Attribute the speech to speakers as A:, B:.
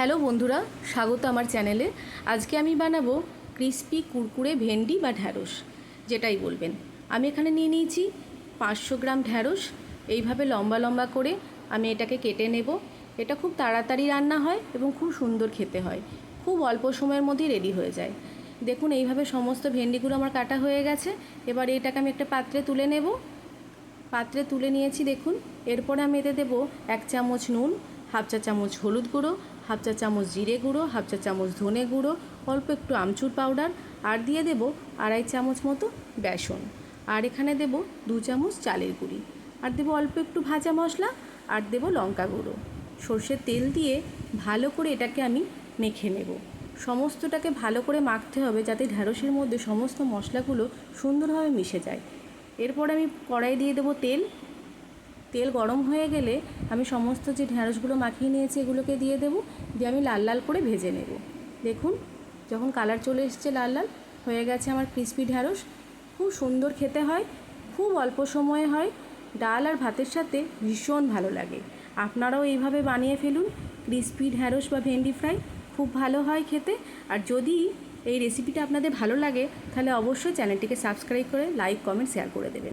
A: Hello বন্ধুরা, স্বাগত আমার চ্যানেলে। আজকে আমি বানাবো ক্রিস্পি কুরকুরে ভেন্ডি বা ঢ্যাঁড়স, যেটাই বলবেন। আমি এখানে নিয়ে নিয়েছি 500 গ্রাম ঢ্যাঁড়স। এইভাবে লম্বা লম্বা করে আমি এটাকে কেটে নেব। এটা খুব তাড়াতাড়ি রান্না হয় এবং খুব সুন্দর খেতে হয়, খুব অল্প সময়ের মধ্যেই রেডি হয়ে যায়। দেখুন, এইভাবে সমস্ত ভেন্ডিগুলো আমার কাটা হয়ে গেছে। এবার এটাকে আমি একটা পাত্রে তুলে নেব। পাত্রে তুলে নিয়েছি দেখুন। এরপরে আমি এতে দেবো 1 চামচ নুন, হাফ চা চামচ হলুদ গুঁড়ো, হাফ চা চামচ জিরে গুঁড়ো, হাফ চা চামচ ধনে গুঁড়ো, অল্প একটু আমচুর পাউডার, আর দিয়ে দেবো 2.5 চামচ মতো বেসন। আর এখানে দেবো 2 চামচ চালের গুঁড়ি, আর দেবো অল্প একটু ভাজা মশলা, আর দেবো লঙ্কা গুঁড়ো। সর্ষের তেল দিয়ে ভালো করে এটাকে আমি মেখে নেব। সমস্তটাকে ভালো করে মাখতে হবে যাতে ঢ্যাঁড়সের মধ্যে সমস্ত মশলাগুলো সুন্দরভাবে মিশে যায়। এরপর আমি কড়াই দিয়ে দেবো তেল। তেল গরম হয়ে গেলে আমি সমস্ত যে ঢ্যাঁড়সগুলো মাখিয়ে নিয়েছি এগুলোকে দিয়ে দেবো। দিয়ে আমি লাল লাল করে ভেজে নেব। দেখুন, যখন কালার চলে এসছে লাল লাল হয়ে গেছে আমার ক্রিস্পি ঢ্যাঁড়স। খুব সুন্দর খেতে হয়, খুব অল্প সময়ে হয়, ডাল আর ভাতের সাথে ভীষণ ভালো লাগে। আপনারাও এইভাবে বানিয়ে ফেলুন ক্রিস্পি ঢ্যাঁড়স বা ভেন্ডি ফ্রাই, খুব ভালো হয় খেতে। আর যদি এই রেসিপিটা আপনাদের ভালো লাগে তাহলে অবশ্যই চ্যানেলটিকে সাবস্ক্রাইব করে লাইক, কমেন্ট, শেয়ার করে দেবেন।